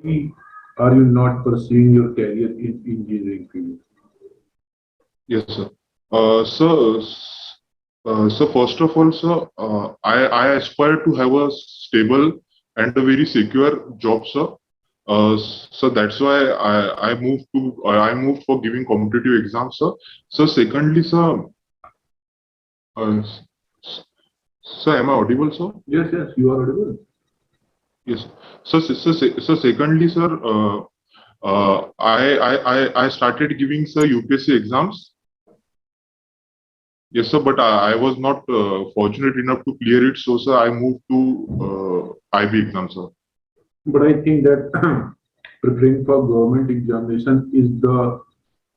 Why are you not pursuing your career in engineering field? Yes, sir. So first of all, sir, I aspire to have a stable and a very secure job, sir. So that's why I moved for giving competitive exams, sir. So secondly, sir, uh, sir, am I audible, sir? Yes, yes, you are audible. Yes. So secondly, sir, I started giving, sir, UPSC exams. Yes, sir, but I was not fortunate enough to clear it. So, sir, I moved to IB exam, sir. But I think that preparing for government examination is the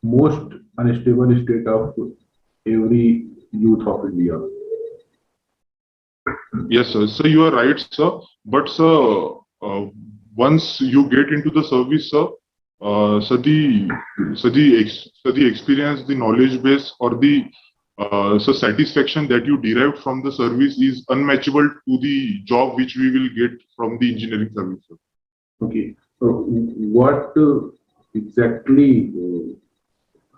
most unstable state of every youth of India. Yes, sir. So you are right, sir. But, sir, uh, once you get into the service, sir, so the experience, the knowledge base, or the so satisfaction that you derive from the service is unmatchable to the job which we will get from the engineering service, sir. Okay, so what exactly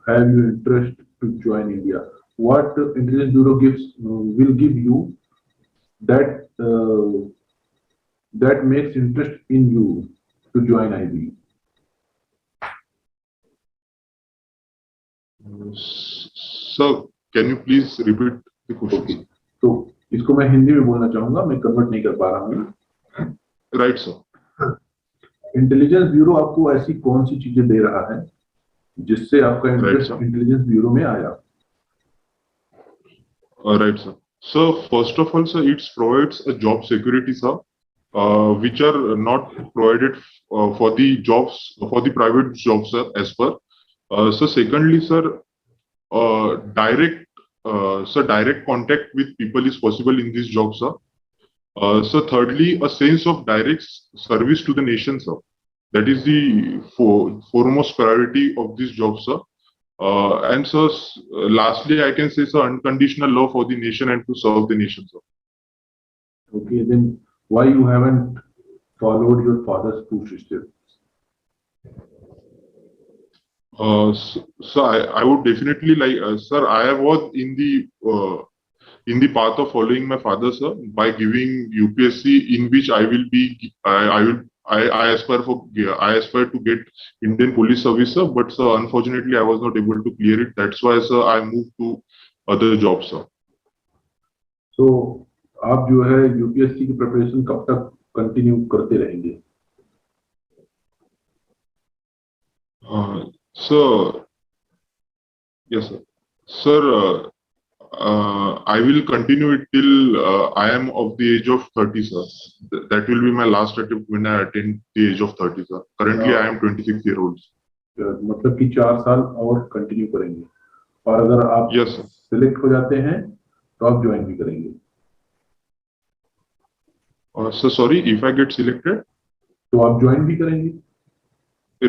have you interest to join India? What Intelligence Bureau gives will give you that that makes interest in you to join IB? Sir, can you please repeat the question, okay, sir? तो इसको मैं हिंदी में बोलना चाहूंगा, मैं convert नहीं कर पा रहा हूँ। Right, sir. इंटेलिजेंस ब्यूरो आपको ऐसी कौन सी चीजें दे रहा है जिससे आपका Right, interest sir. Intelligence bureau में आया? Right, sir. So first of all, sir, it provides a job security, sir, which are not provided for the jobs for the private jobs, sir, as per. So secondly, sir, direct direct contact with people is possible in this job, sir. So thirdly, a sense of direct service to the nation, sir. That is the foremost priority of this job, sir. And so, lastly, I can say, sir, unconditional love for the nation and to serve the nation, sir. Okay, then why you haven't followed your father's footsteps? So I would definitely like, sir, I was in the path of following my father, sir, by giving UPSC, in which I will be, I will, I aspire for, I aspire to get Indian Police Service, sir. But sir, unfortunately, I was not able to clear it. That's why, sir, I moved to other jobs, sir. तो आप जो है UPSC की preparation कब तक continue करते रहेंगे? So yes, sir. Sir, I will continue it till I am of the age of 30, sir. That will be my last attempt when I attain the age of 30, sir. Currently, I am 26-year-old. मतलब कि 4 साल और continue करेंगे, और अगर आप Yes, sir. Select हो जाते हैं तो आप ज्वाइन भी करेंगे? So sorry, if I get selected, तो आप ज्वाइन भी करेंगे?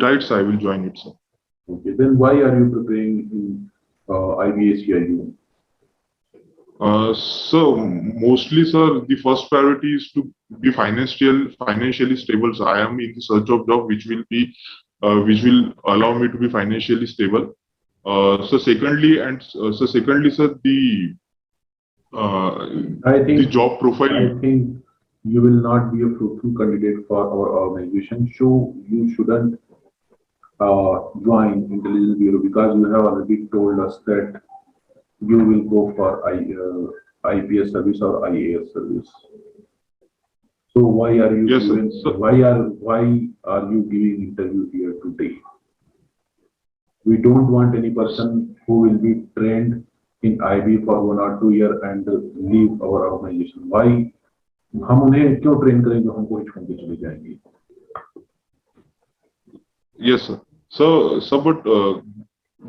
right, sir, I will join it, sir. Okay, then why are you preparing in IBACIU? So mostly, sir, the first priority is to be financially stable. So I am in the search of job which will allow me to be financially stable. So secondly, sir, uh, I the think job profile. I think you will not be a fruitful candidate for our organization, so you shouldn't join Intelligence Bureau because you have already told us that you will go for IPS service or IAS service. So Yes, sir. So why are you giving interview here today? We don't want any person who will be trained in IB for 1 or 2 years and leave our organization. Why हम उन्हें क्यों train करें जो हमको ही छोड़ के चले जाएंगे? yes, sir. So but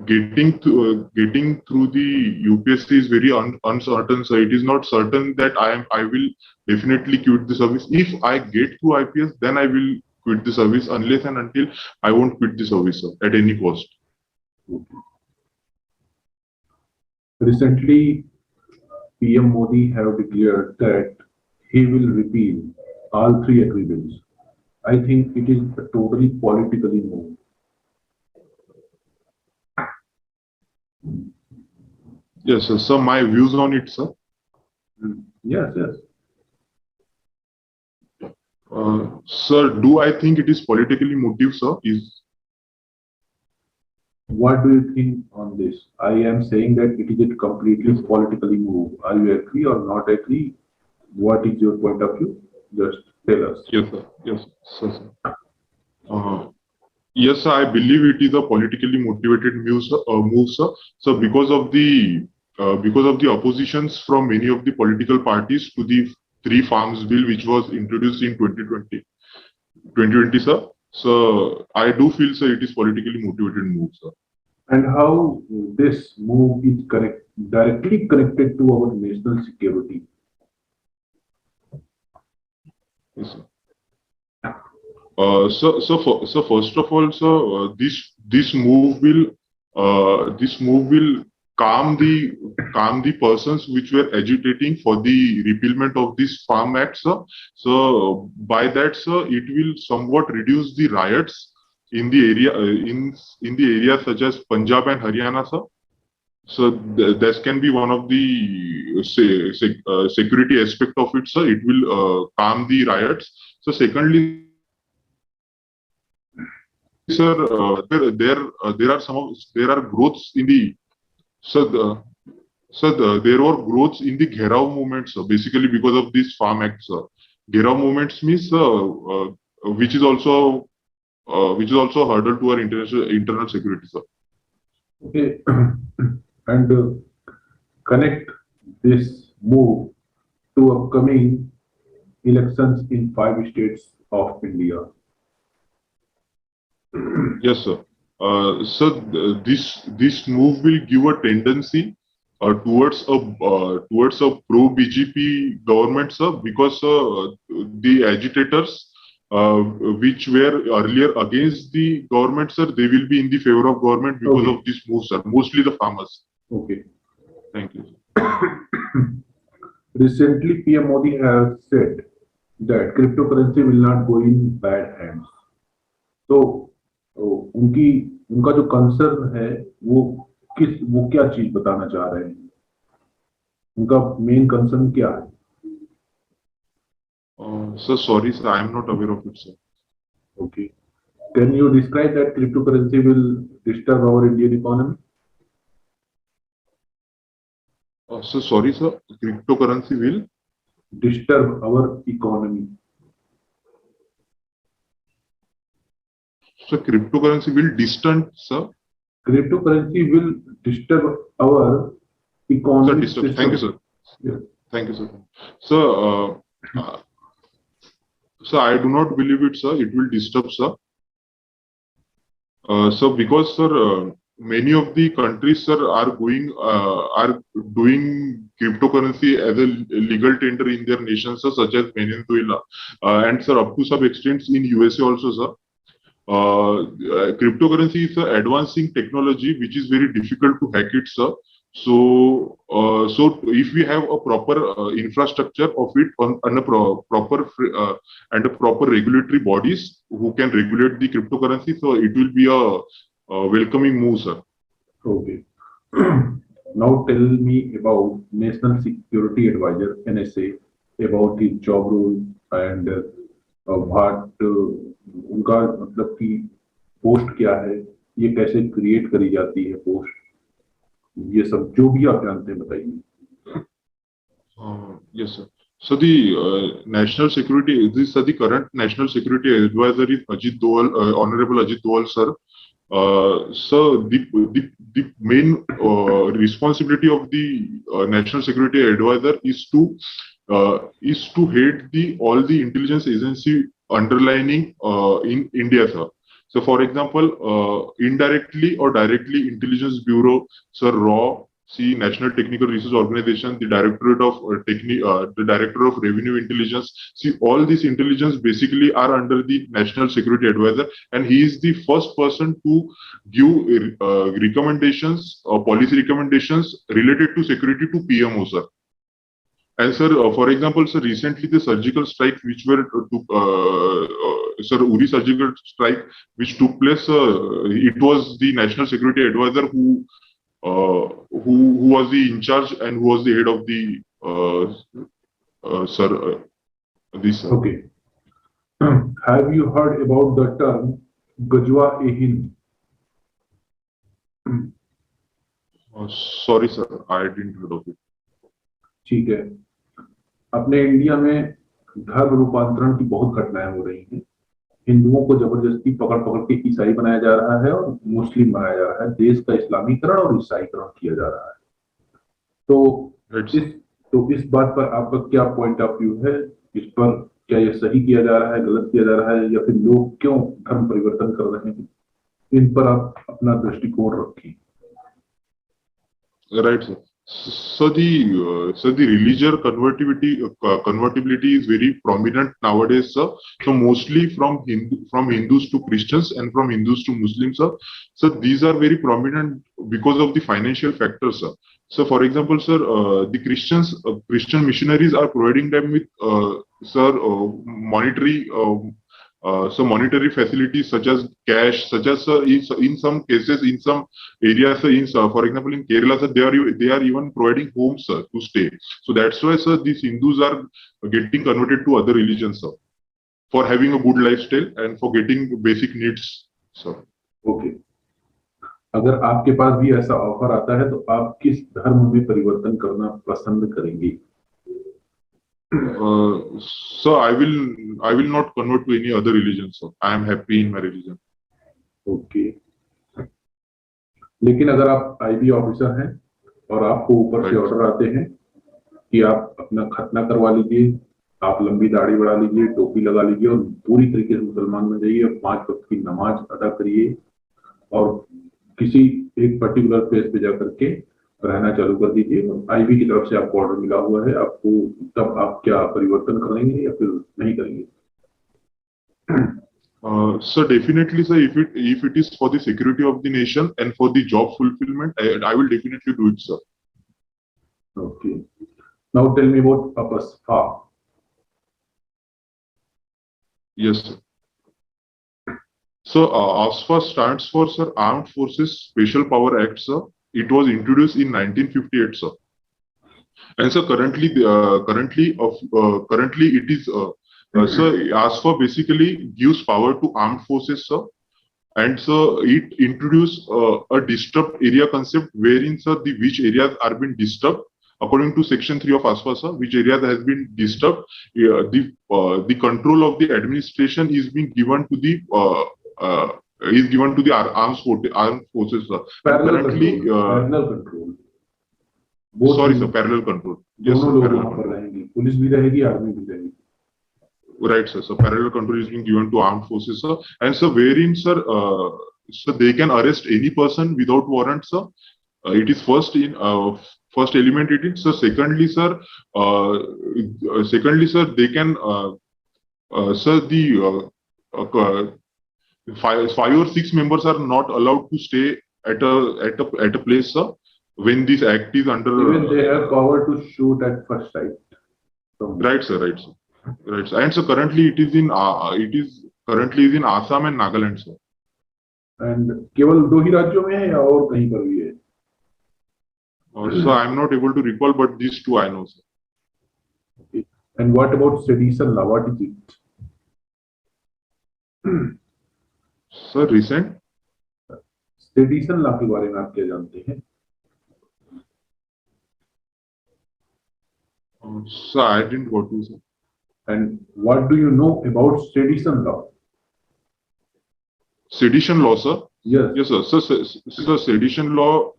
getting through the UPSC is very uncertain. So it is not certain that I will definitely quit the service. If I get through IPS, then I will quit the service. Unless and until I won't quit the service, sir, at any cost. Recently, PM Modi have declared that he will repeal all three agreements. I think it is a totally politically moved. Yes, sir. So my views on it, sir. Yes, yes. Sir, do I think it is politically motive, sir? Is What do you think on this? I am saying that it is a completely politically moved. Are you agree or not agree? What is your point of view? Just tell us. yes, sir. Yes, sir. Uh, yes, sir. I believe it is a politically motivated move, sir. So because of the oppositions from many of the political parties to the three farms bill which was introduced in 2020, sir. So I do feel, sir, it is politically motivated move, sir. And how this move is directly connected to our national security. Yes, sir. So first of all, sir, this move will calm the persons which were agitating for the repealment of this Farm Act, sir. So by that, sir, it will somewhat reduce the riots in the area in the areas such as Punjab and Haryana, sir. So this can be one of the security aspect of it, sir. It will calm the riots. So secondly, sir, there are growths in the so the there were growths in the Gherao movement, sir. Basically because of this Farm Act, sir. Gherao movements means which is also a hurdle to our internal security, sir. Okay, and connect this move to upcoming elections in 5 states of India. Yes, sir. This move will give a tendency towards a pro BJP government, sir, because the agitators which were earlier against the government, sir, they will be in the favor of government because Okay. of this move, sir. Mostly the farmers. Okay. Thank you. Recently, PM Modi has said that cryptocurrency will not go in bad hands. तो उनकी उनका जो concern है वो क्या चीज बताना चाह रहे हैं? उनका मेन कंसर्न क्या है? Sir, sorry, sir, I am not aware of it, sir. Okay. Can you describe that cryptocurrency will disturb our Indian economy? So sorry, sir, cryptocurrency will Disturb our economy. so cryptocurrency will distant, sir. Cryptocurrency will disturb our economic Sir, system. thank you, sir. Yeah. Thank you, sir. So I do not believe it, sir. It will disturb, sir. So because, sir, many of the countries, sir, are doing cryptocurrency as a legal tender in their nations, sir, such as Venezuela, and sir, up to some extent in USA also, sir. Cryptocurrency is an advancing technology which is very difficult to hack it, sir. So if we have a proper infrastructure of it on a proper regulatory bodies who can regulate the cryptocurrency, so it will be a welcoming move, sir. Okay. Now tell me about National Security Advisor (NSA) about his job role and what उनका मतलब कि post क्या है, ये कैसे create करी जाती है पोस्ट, ये सब जो भी आप जानते हैं बताइए. Yes, sir. So the national security, the current national security advisor is Ajit Doval, Honorable Ajit Doval, sir. So the main responsibility of the national security advisor is to head all the intelligence agency underlining in India, sir. So, for example, indirectly or directly, Intelligence Bureau, sir, RAW, see National Technical Research Organization, the Directorate of the Director of Revenue Intelligence. See, all these intelligence basically are under the National Security Advisor, and he is the first person to give recommendations or policy recommendations related to security to PMO, sir. And sir, for example, sir, recently the surgical strike which were sir, Uri surgical strike which took place, it was the National Security Advisor who was the in charge and who was the head of the sir, this. Okay. Have you heard about the term Gajwa e Hind? Sorry, sir, I didn't heard of it. ठीक है, अपने India में धर्म रूपांतरण की बहुत घटनाएं हो रही हैं। हिंदुओं को जबरदस्ती पकड़ पकड़ के ईसाई बनाया जा रहा है और मुस्लिम बनाया जा रहा है। देश का इस्लामीकरण और ईसाईकरण किया जा रहा है। तो इस बात पर आपका क्या पॉइंट ऑफ व्यू है? इस पर क्या यह सही किया जा रहा है, गलत किया जा रहा है, या फिर लोग क्यों धर्म परिवर्तन कर रहे हैं? इन पर आप अपना दृष्टिकोण रखें। Right, sir. So the religious convertibility is very prominent nowadays, sir. So mostly from Hindus to Christians and from Hindus to Muslims, sir. So these are very prominent because of the financial factors, sir. So for example, sir, the Christian missionaries are providing them with monetary monetary facilities such as cash, such as in some cases, in some areas, for example, in Kerala, sir, they are even providing homes, sir, to stay. So that's why, sir, these Hindus are getting converted to other religions, sir, for having a good lifestyle and for getting basic needs, sir. Okay. अगर आपके पास भी ऐसा offer आता है तो आप किस धर्म में परिवर्तन करना पसंद करेंगे? So I will not convert to any other religion, sir. I am happy in my religion. Okay. लेकिन अगर आप आईबी ऑफिसर हैं और आपको ऊपर से ऑर्डर आते हैं कि आप अपना खतना करवा लीजिए, आप लंबी दाढ़ी बढ़ा लीजिए, टोपी लगा लीजिए और पूरी तरीके से मुसलमान बन जाइए, 5 वक्त की नमाज अदा करिए और किसी एक पर्टिकुलर प्लेस पे जाकर के रहना चालू कर दीजिए, आईबी की तरफ से आपको ऑर्डर मिला हुआ है, आपको तब आप क्या परिवर्तन करेंगे या फिर नहीं करेंगे? So definitely, sir, if it is for the security of the nation and for the job fulfillment, I will definitely do it, sir. Okay. Now tell me about APASFA. Yes, sir. So ASFA stands for, sir, Armed Forces Special Power Act, sir. It was introduced in 1958, sir. And so currently it is so ASFA basically gives power to armed forces, sir. And so it introduced a disturbed area concept wherein, sir, which areas are being disturbed according to Section 3 of ASFA, sir, which areas has been disturbed. The control of the administration is being given to the armed forces, sir. Parallel control. Sorry, sir, parallel control. Yes, sir, parallel control. Police भी रहेगी, army भी रहेगी. Right, sir. So parallel control is being given to armed forces, sir. And so wherein, sir, so they can arrest any person without warrant, sir. It is first element it is. So secondly, sir, they can, sir, the 5 or 6 members are not allowed to stay at a place, sir, when this act is under. Even they have power to shoot at first sight. Right, sir. Right, sir. Right, sir. And so currently it is in Assam and Nagaland, sir. And केवल 2 ही राज्यों में है या और कहीं पर भी है? So I am not able to recall, but these 2 I know, sir. Okay. And what about sedition law? What is it? Sir, recent sedition law के बारे में आप क्या जानते हैं? So I didn't go to, sir. And what do you know about sedition law? Sedition law, sir? Yes. Yes, sir. So sedition law.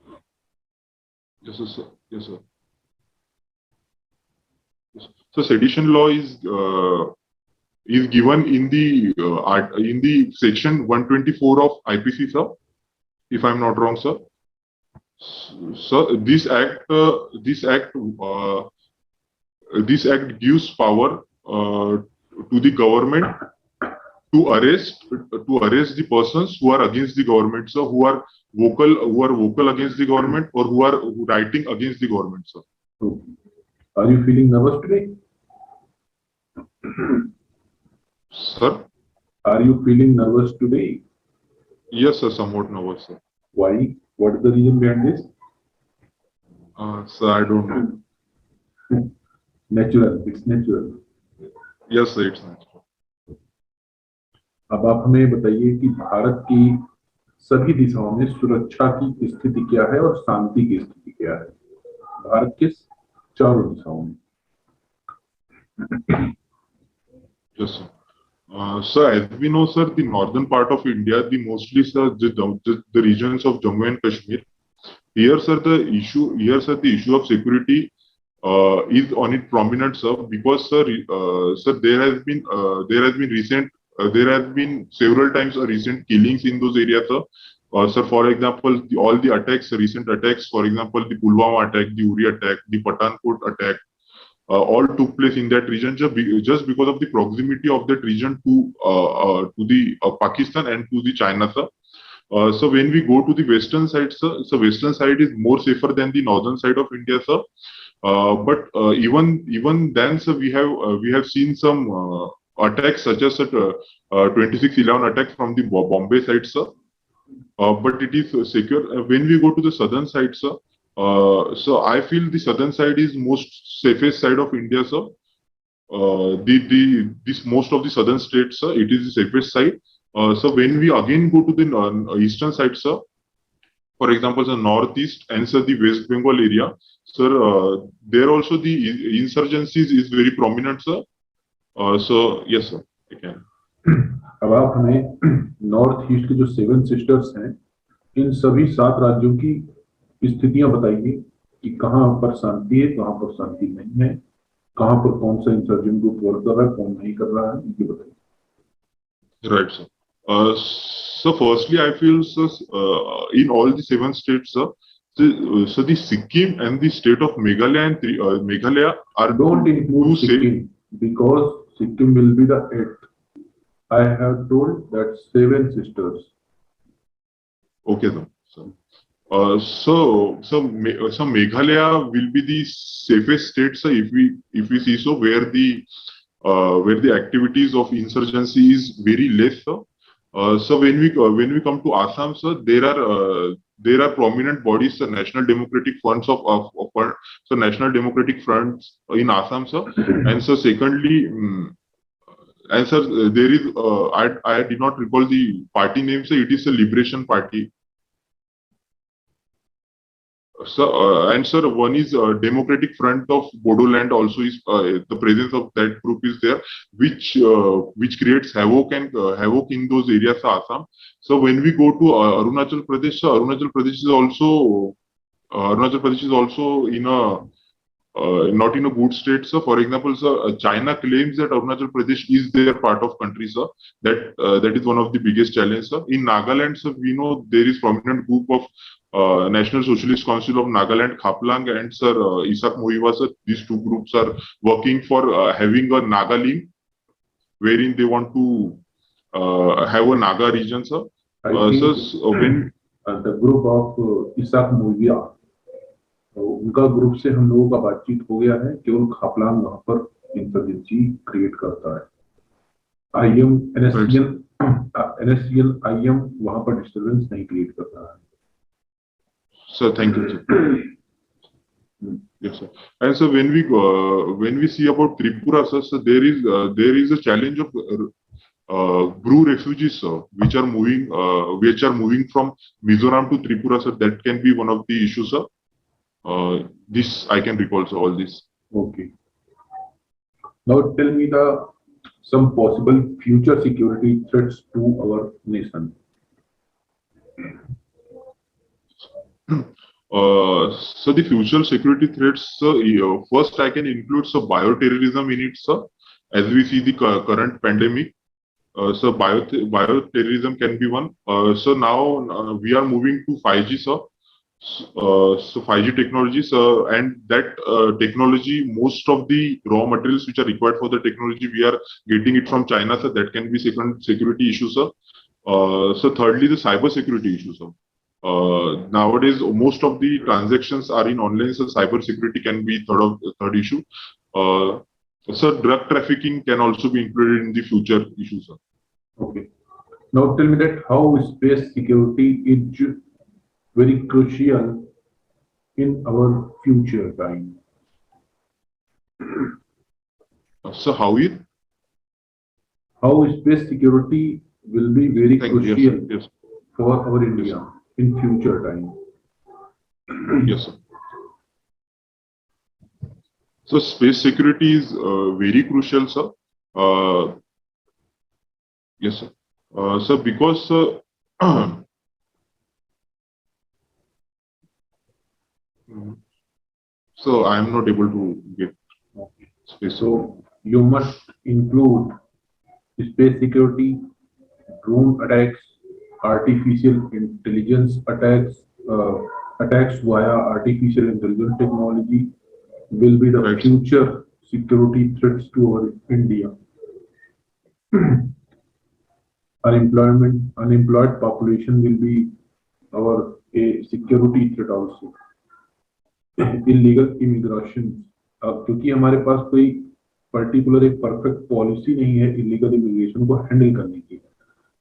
Yes, sir. Yes, sir. So sedition law is given in the section 124 of IPC, sir. If I am not wrong, sir. So this act gives power to the government to arrest the persons who are against the government, sir, who are vocal against the government or who are writing against the government, sir. Are you feeling nervous today? Sir? Are you feeling nervous today? Yes, sir, somewhat nervous, sir. Why? What is the reason behind this? Sir, I don't know. Natural. It's natural. Yes, sir, it's natural. अब आप हमें बताइए कि भारत की सभी दिशाओं में सुरक्षा की स्थिति क्या है और शांति की स्थिति क्या है, भारत के चारों दिशाओं में। Yes, sir. Sir, as we know, sir, the northern part of India, the mostly, sir, the regions of Jammu and Kashmir. Here, sir, the issue of security is on it prominent, sir, because, sir, there has been several times recent killings in those areas, sir. Sir, for example, all the attacks, recent attacks, for example, the Pulwama attack, the Uri attack, the Pathankot attack, all took place in that region just because of the proximity of that region to the Pakistan and to the China, sir. So when we go to the western side, sir, so western side is more safer than the northern side of India, sir. But even then, sir, we have seen some attacks such as 2611 attack from the Bombay side, sir. But it is secure. When we go to the southern side, sir, so I feel the southern side is most safest side of India, sir. This most of the southern states, sir, it is the safest side. So when we again go to the eastern side, sir, for example, the northeast and sir, the West Bengal area, sir, there also the insurgencies is very prominent, sir. So yes, sir, I can. अब आप हमें north east के जो 7 sisters हैं, इन सभी 7 राज्यों की स्थितियां बताइए कि कहां पर शांति है, कहां पर शांति नहीं है, कहां पर कौन सा इंसर्जेंट ग्रुप वर्क कर रहा है, कौन नहीं कर रहा है, ये बताइए। Right, sir. So firstly, I feel, sir, in all the 7 states, sir, so the Sikkim and the state of Meghalaya and Meghalaya are don't include Sikkim because Sikkim will be the 8th. I have told that 7 sisters. Okay, sir. So Meghalaya will be the safest state, sir, if we see so, where the activities of insurgency is very less, sir. So when we come to Assam, sir, there are prominent bodies, the National Democratic Fronts so National Democratic Fronts in Assam, sir. And so secondly, and sir, there is I did not recall the party name, sir. It is a Liberation Party. And sir, one is Democratic Front of Bodoland. Also, is the presence of that group is there, which creates havoc in those areas of Assam. So when we go to Arunachal Pradesh, Arunachal Pradesh is also in a not in a good state, sir. For example, sir, China claims that Arunachal Pradesh is their part of country, sir. That is one of the biggest challenges, sir. In Nagaland, sir, we know there is prominent group of National Socialist Council of Nagaland, Khaplang, and sir, Isak Muiwa, sir. These two groups are working for having a Nagalim, wherein they want to have a Naga region, sir. When the group of Isak Muiwa, उनका group से हम लोगों का बातचीत हो गया है, केवल खापलांग वहां पर इंसर्जेंसी क्रिएट करता है। NSCL IM वहां पर डिस्टर्बेंस नहीं क्रिएट करता है। Sir, thank you, sir. Yes, sir. And so when we see about Tripura, sir, so there is a challenge of Bru refugees, sir, which are moving from Mizoram to Tripura, sir. That can be one of the issues, sir. This I can recall, so all this. Okay. Now tell me some possible future security threats to our nation. So the future security threats, first I can include bioterrorism in it, sir. As we see the current pandemic, so bioterrorism can be one. So now we are moving to 5G, sir. So 5G technology, and that technology, most of the raw materials which are required for the technology, we are getting it from China, so that can be second security issue, sir. So thirdly, the cyber security issue, sir. Nowadays, most of the transactions are in online, so cyber security can be third issue. So drug trafficking can also be included in the future issues. Sir. Okay. Now tell me that how space security is very crucial in our future time. So how is? How space security will be very crucial Yes. for our India in future time. Yes, sir. So space security is very crucial, sir. Yes, sir. So because so I am not able to get space. So you must include space security, drone attacks, artificial intelligence attacks, attacks via artificial intelligence technology will be the Right. future security threats to our India. Unemployed population will be our a security threat also. Illegal immigration, क्योंकि हमारे पास कोई particular एक perfect policy नहीं है illegal immigration को handle करने की,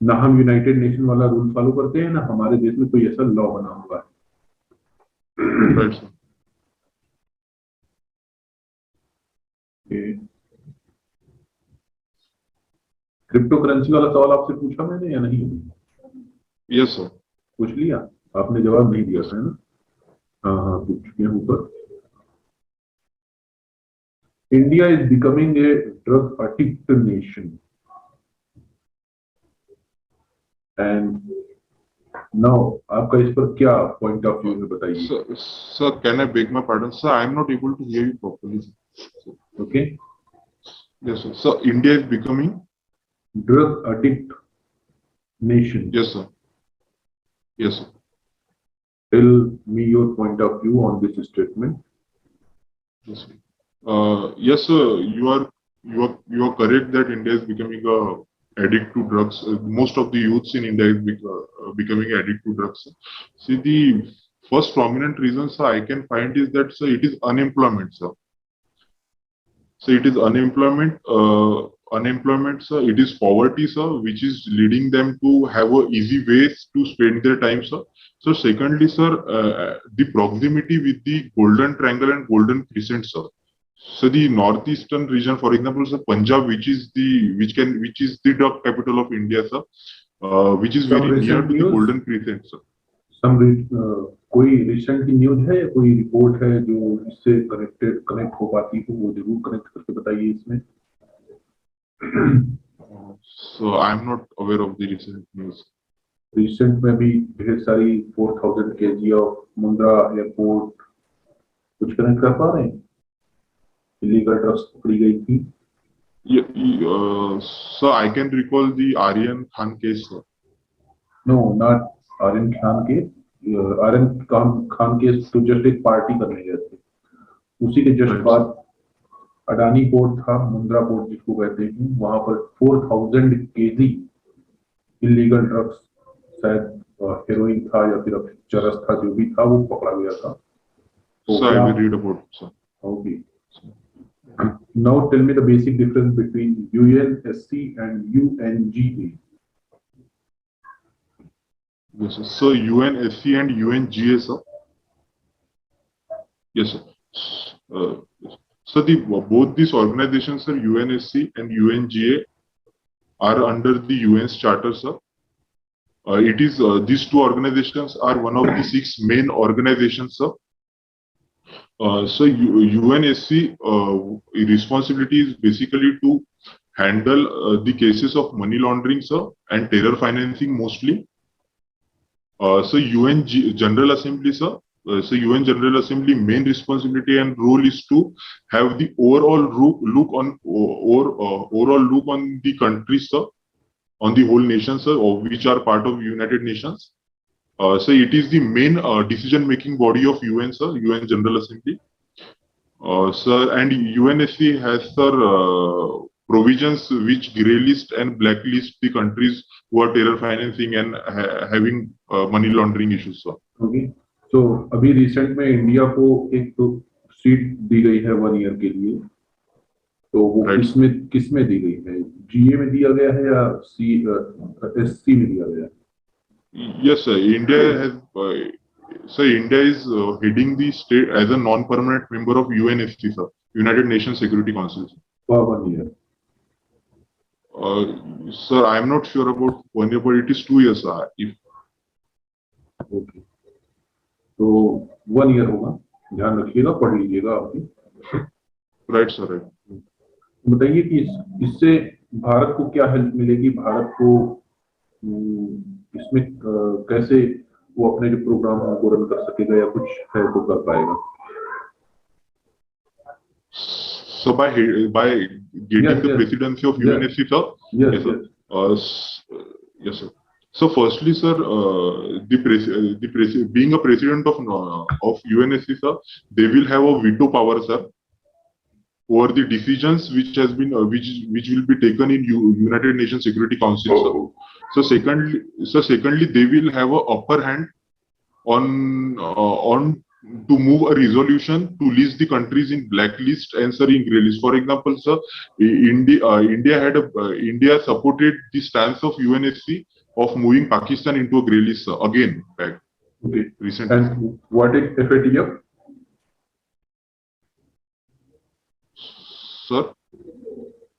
ना हम यूनाइटेड नेशन वाला रूल फॉलो करते हैं, ना हमारे देश में कोई ऐसा लॉ बना हुआ है. Right, sir. क्रिप्टो करेंसी वाला सवाल आपसे पूछा मैंने या नहीं? Yes, sir. पूछ लिया आपने, जवाब नहीं दिया था, है ना? हाँ हाँ, पूछ चुके हैं ऊपर. India is becoming a drug addict nation, and now आपका इस पर क्या पॉइंट ऑफ व्यू है बताइए. Sir, can I beg my pardon, sir? I am not able to hear you properly. Okay. Yes, sir. So India is becoming drug addict nation. Yes, sir. Yes, sir. Tell me your point of view on this statement. Yes, sir. Yes, sir. You are correct that India is becoming a addict to drugs. Most of the youths in India is becoming addict to drugs. See, the first prominent reason, sir, I can find is that, sir, it is unemployment, sir. So it is unemployment, sir. It is poverty, sir, which is leading them to have a easy ways to spend their time, sir. So secondly, sir, the proximity with the Golden Triangle and Golden Crescent, sir. So the northeastern region, for example, sir, Punjab, which is the drug capital of India, sir, which is very near to the Golden Crescent, sir. कोई recent news है या कोई report है जो इससे connect हो पाती हो, वो जरूर कनेक्ट करके बताइए इसमें. So I am not aware of the recent news. Recent में भी ढेर सारी 4000 kg ऑफ मुंद्रा एयरपोर्ट कुछ कनेक्ट कर पा रहे हैं? इलीगल ड्रग्स पकड़ी गई थी. So I can recall the Aryan Khan case, sir. No, not Aryan Khan case. Aryan Khan case तो जस्ट एक पार्टी करने गए थे, उसी के जस्ट बाद अडानी पोर्ट था, मुंद्रा पोर्ट जिसको कहते हैं, वहां पर 4000 kg इलीगल ड्रग्स, शायद हेरोइन था या फिर चरस था, जो भी था वो पकड़ा गया था. So I will read about it, sir. Okay. Now tell me the basic difference between UNSC and UNGA. Yes, sir. So UNSC and UNGA, sir. Yes, sir. So both these organizations, sir, UNSC and UNGA, are under the UN's charter, sir. These two organizations are one of the 6 main organizations, sir. So UNSC responsibility is basically to handle the cases of money laundering, sir, and terror financing mostly. So UN General Assembly, sir. So UN General Assembly main responsibility and role is to have the overall look on the countries, sir, on the whole nation, sir, of which are part of United Nations. So it is the main decision-making body of UN, sir, UN General Assembly. Sir, and UNSC has, sir, provisions which grey list and blacklist the countries who are terror financing and having money laundering issues, sir. Okay, तो अभी recent में India को एक तो seat दी गई है 1 year के लिए, तो वो Right. किसमें दी गई है? जीए में दिया गया है या एससी में दिया गया है? Yes, sir. India has, sir, India is heading the state as a non-permanent member of UNSC, sir, United Nations Security Council. For 1 year. Sir, I am not sure about 1 year, but it is 2 years, sir. Okay, तो 1 year होगा, ध्यान रखिएगा, पढ़ लीजिएगा आपकी। Right sir, right. बताइए कि इससे भारत को क्या हेल्प मिलेगी, भारत को इसमें कैसे वो अपने जो प्रोग्राम को रन कर सकेगा या कुछ है तो कर पाएगा? So by getting the presidency of UNSC, sir. Yes, sir. Yes, sir. So firstly, sir, being a president of UNSC, sir, they will have a veto power, sir, over the decisions which has been which will be taken in United Nations Security Council, sir. So secondly, they will have a upper hand on to move a resolution to list the countries in blacklist and sir in grey list. For example, sir, India supported the stance of UNSC of moving Pakistan into a grey list, sir, again back. Okay. Recently. And what is FATF? Sir?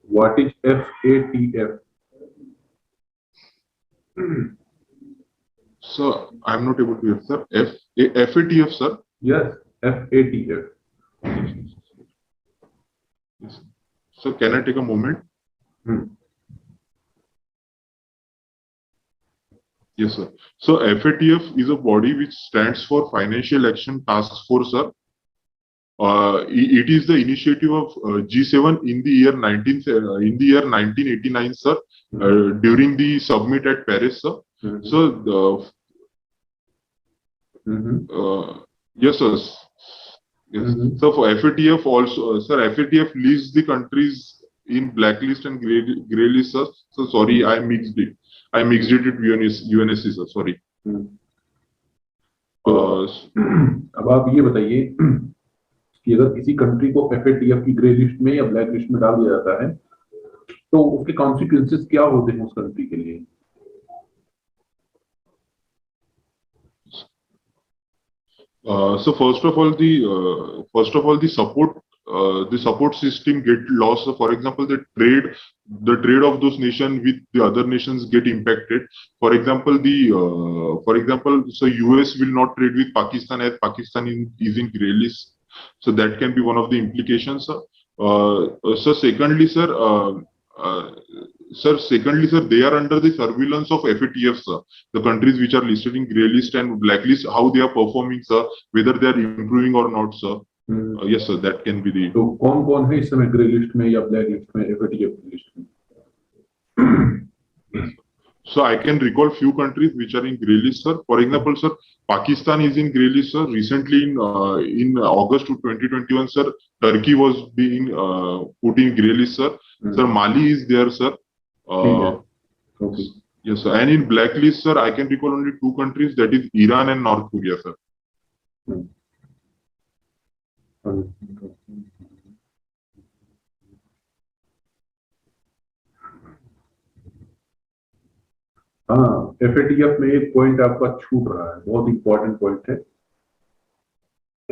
What is FATF? Sir, I am not able to hear, sir. FATF, sir? Yes, FATF. Yes. So, can I take a moment? Yes, sir. So, FATF is a body which stands for Financial Action Task Force, sir. It is the initiative of G7 in the year 1989, sir, during the summit at Paris, sir. So, yes, sir. Yes. So for FATF also, sir, FATF lists the countries in blacklist and grey list, sir. So sorry, I mixed it. I mixed it with UNSC, sir. Sorry. अब आप ये बताइए कि अगर किसी country को FATF की grey list में या ब्लैक लिस्ट में डाल दिया जाता है तो उसके कॉन्सिक्वेंसेस क्या होते हैं उस कंट्री के लिए? So first of all, the support system get lost. So for example, the trade of those nations with the other nations get impacted. For example, so US will not trade with Pakistan as Pakistan is in grey list. So that can be one of the implications. So secondly, sir, they are under the surveillance of FATF, sir. The countries which are listed in grey list and black list, how they are performing, sir, whether they are improving or not, sir. Yes, sir, that can be the. तो कौन-कौन है इस समय grey list में या black list में, FATF की list में? So I can recall few countries which are in grey list, sir. For example, sir, Pakistan is in grey list, sir. Recently, in August 2021, sir, Turkey was being put in grey list, sir. Sir, Mali is there, sir. Okay. Yes, sir. And in blacklist, sir, I can recall only 2 countries, that is Iran and North Korea, sir. हाँ, FATF में एक point आपका छूट रहा है, बहुत important point है।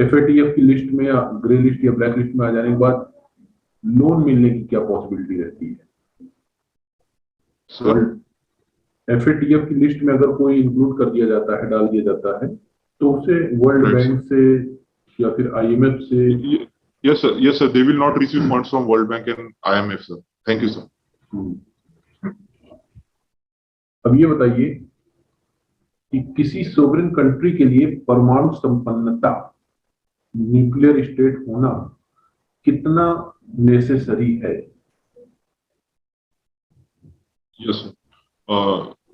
FATF की लिस्ट में या ग्रे लिस्ट या ब्लैक लिस्ट में आ जाने के बाद लोन मिलने की क्या पॉसिबिलिटी रहती है? FATF की लिस्ट में अगर कोई इंक्लूड कर दिया जाता है, डाल दिया जाता है, तो उसे वर्ल्ड बैंक से या फिर IMF से? Yes, sir. They will not receive funds from World Bank and IMF, sir. Thank you, sir. अब ये बताइए कि किसी सोवरेन कंट्री के लिए परमाणु संपन्नता, न्यूक्लियर स्टेट होना कितना नेसेसरी है? Yes, sir.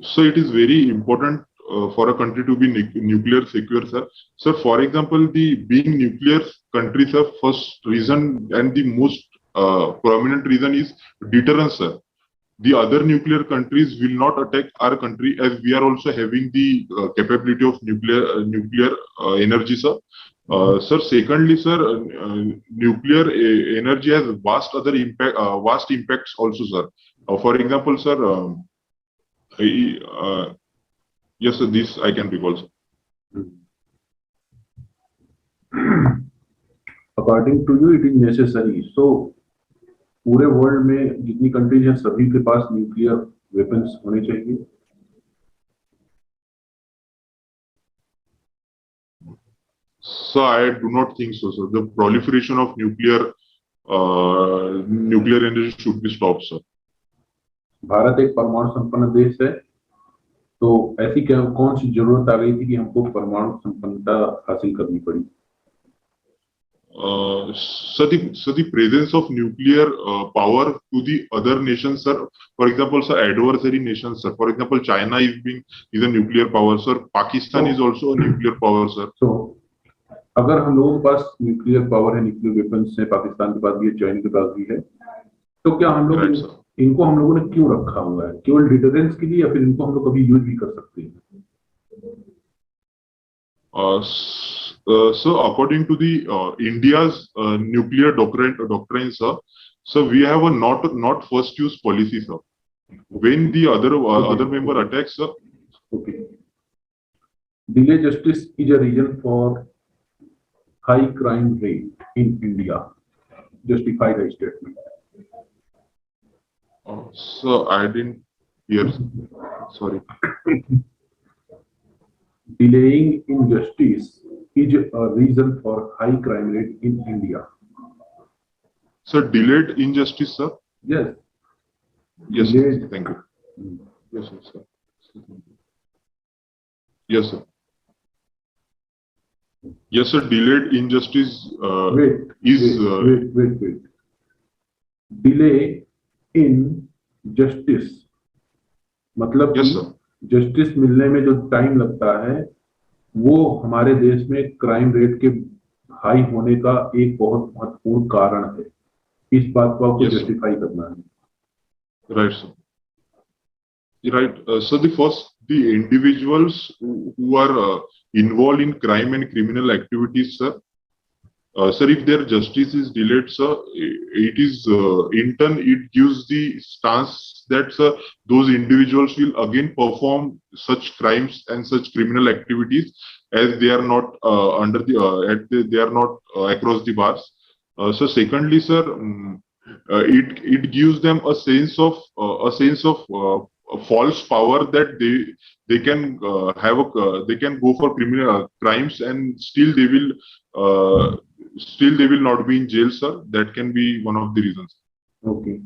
So it is very important for a country to be nuclear secure, sir. So for example, the being nuclear country, sir, first reason and the most prominent reason is deterrence, sir. The other nuclear countries will not attack our country as we are also having the capability of nuclear energy, sir. Sir, secondly, sir, nuclear energy has vast impacts also, sir. For example, sir, yes, sir, this I can recall, sir. According to you, it is necessary. So, पूरे world में जितनी countries हैं सभी के पास nuclear weapons होने चाहिए. So I do not think so, sir. The proliferation of nuclear energy should be stopped, sir. Bharat एक परमाणु संपन्न देश है, तो ऐसी क्या कौन सी जरूरत आ गई थी कि हमको परमाणु संपन्नता हासिल करनी पड़ी? So the presence of nuclear power to the other nations, sir. For example, sir, adversary nations, sir. For example, China is a nuclear power, sir. Pakistan is also a nuclear power, sir. So, अगर हम लोगों के पास nuclear power है, nuclear weapons है, पाकिस्तान के पास भी है, China के पास भी है, तो क्या हम लोग इनको हम लोगों ने क्यों रखा हुआ है? केवल डिटरेंस के लिए या फिर इनको हम लोग कभी यूज भी कर सकते हैं? So according to the India's nuclear doctrine, sir, so we have a not first use policy, sir. When the other member attacks, sir. Okay. Delay justice is a reason for high crime rate in India. Justify the statement. So I didn't hear. Sorry. Delaying injustice is a reason for high crime rate in India. So delayed injustice, sir? Yes. Yes, sir. Thank you. Yes, sir. Yes, sir. Yes, sir. Delayed injustice wait. Delay in justice. मतलब yes, sir. Justice मिलने में जो time लगता है वो हमारे देश में क्राइम रेट के हाई होने का एक बहुत महत्वपूर्ण कारण है. इस बात को आपको जस्टिफाई करना है. Right sir. Right sir. The individuals who are involved in crime and criminal activities, sir. Sir, if their justice is delayed, sir, it is in turn it gives the stance that, sir, those individuals will again perform such crimes and such criminal activities as they are not they are not across the bars. So, secondly, sir, it gives them a sense of a false power that they can they can go for criminal crimes and still they will not be in jail, sir. That can be one of the reasons. Okay.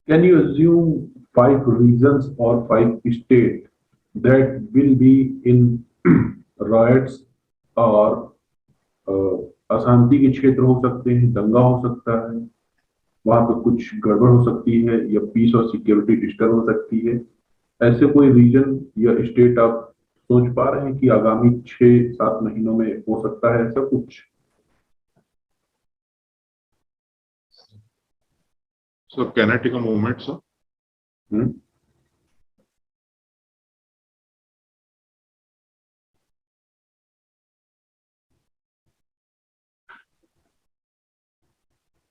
Can you assume 5 reasons or 5 states that will be in riots or अशांति के क्षेत्र हो सकते हैं, दंगा हो सकता है, वहां पे कुछ गड़बड़ हो सकती है या पीस और सिक्योरिटी डिस्टर्ब हो सकती है? ऐसे कोई रीजन या स्टेट आप सोच पा रहे हैं कि आगामी 6-7 महीनों में हो सकता है ऐसा कुछ? So can I take a moment, sir?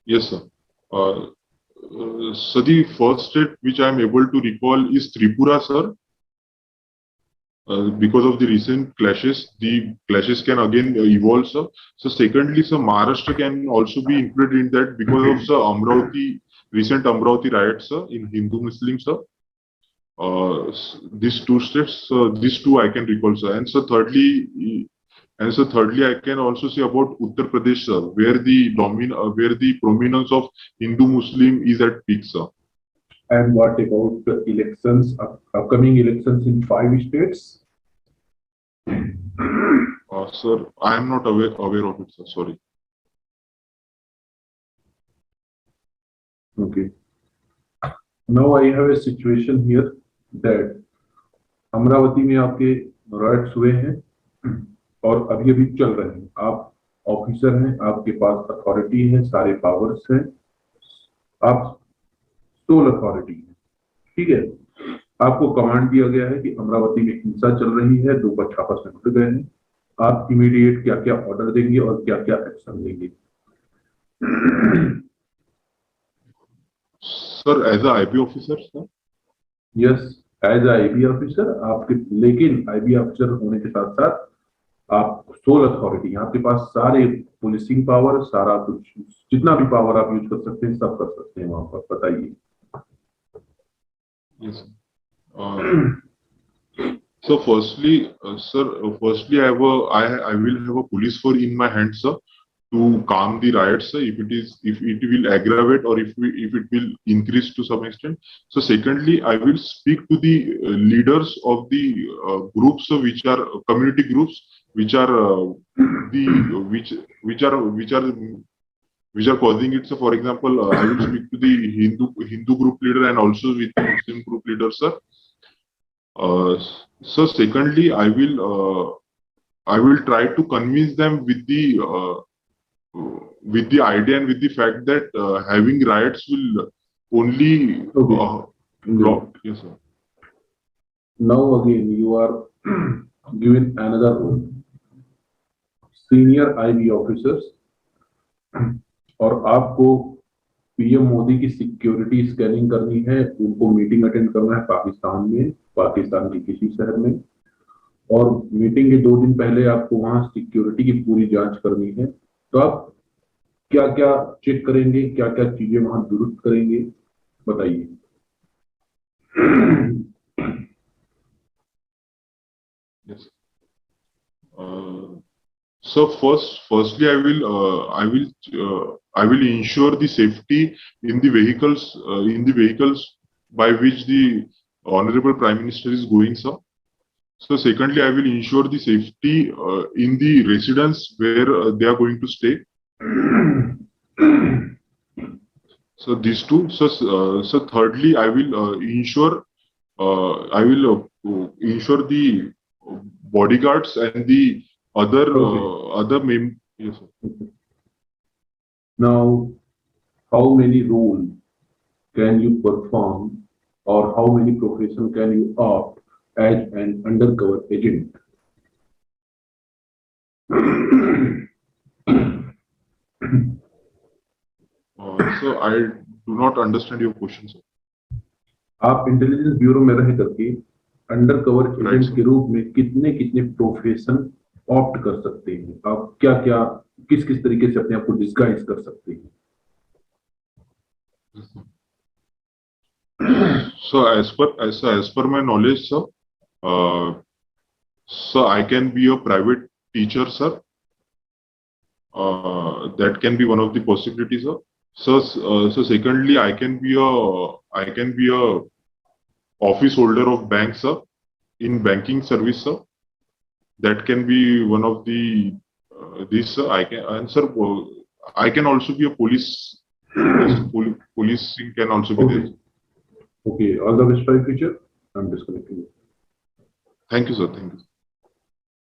Yes, sir. So the first state which I am able to recall is Tripura, sir. Because of the recent clashes, the clashes can again evolve, sir. So secondly, sir, Maharashtra can also be included in that because of the recent Amravati riots, sir, in Hindu-Muslim, sir. These 2 states, these 2 I can recall, sir. And so thirdly, I can also say about Uttar Pradesh, sir, where the prominence of Hindu-Muslim is at peak, sir. And what about the elections, upcoming elections in 5 states? Sir, I am not aware of it, sir. Sorry. Okay. Now I have a situation here that Amravati में आपके riots हुए हैं और अभी चल रहे हैं. आप ऑफिसर हैं, आपके पास अथॉरिटी है, सारे पावर्स हैं, आप सोल अथॉरिटी है, ठीक है। आपको कमांड दिया गया है कि अमरावती में हिंसा चल रही है, दो पक्ष आपस में उठ गए हैं, आप इमीडिएट क्या क्या ऑर्डर देंगे और क्या क्या एक्शन लेंगे? Sir as a IP officer sir. Yes, as IB officer आपके, लेकिन आईबी ऑफिसर होने के साथ साथ आप सोल अथॉरिटी, आपके पास सारे पुलिसिंग पावर, सारा कुछ, जितना भी पावर आप यूज कर सकते हैं सब कर सकते हैं वहां पर, बताइए। Yes. So firstly, sir, firstly, I will have a police force in my hands, sir, to calm the riots, sir, if it will aggravate or if it will increase to some extent. So secondly, I will speak to the leaders of the groups, which are community groups, which are the which are causing it. So, for example, I will speak to the Hindu group leader and also with the Muslim group leader, sir. So secondly, I will try to convince them with the idea and with the fact that having riots will only Okay. block. Yes, sir. Now again, you are given another role, senior IB officers, और आपको PM Modi की security scanning करनी है, उनको meeting attend करना है पाकिस्तान में, पाकिस्तान के किसी शहर में, और मीटिंग के 2 दिन पहले आपको वहां सिक्योरिटी की पूरी जांच करनी है। तो आप क्या क्या चेक करेंगे, क्या क्या चीजें वहां दुरुस्त करेंगे, बताइए। Yes. So firstly, I will ensure the safety in the vehicles by which the Honorable Prime Minister is going, sir. So secondly, I will ensure the safety in the residence where they are going to stay. So these two. So thirdly, ensure the bodyguards and the other yes, sir. Now, how many roles can you perform, or how many profession can you opt as an undercover agent? So I do not understand your question, sir. आप intelligence bureau में रह करके under cover Right, agent sir. के रूप में कितने कितने profession opt कर सकते हैं? आप क्या क्या, किस किस तरीके से अपने आप को डिस्गाइज कर सकते हैं? So as per my knowledge, sir, uh, so I can be a private teacher, sir. That can be one of the possibilities, sir. So secondly, I can be a office holder of bank, sir, in banking service, sir. That can be one of the this, sir. I can answer. I can also be a police. Yes, policing can also be there. Okay. Okay, all the best for your future. I'm disconnecting. Thank you, sir. Thank you.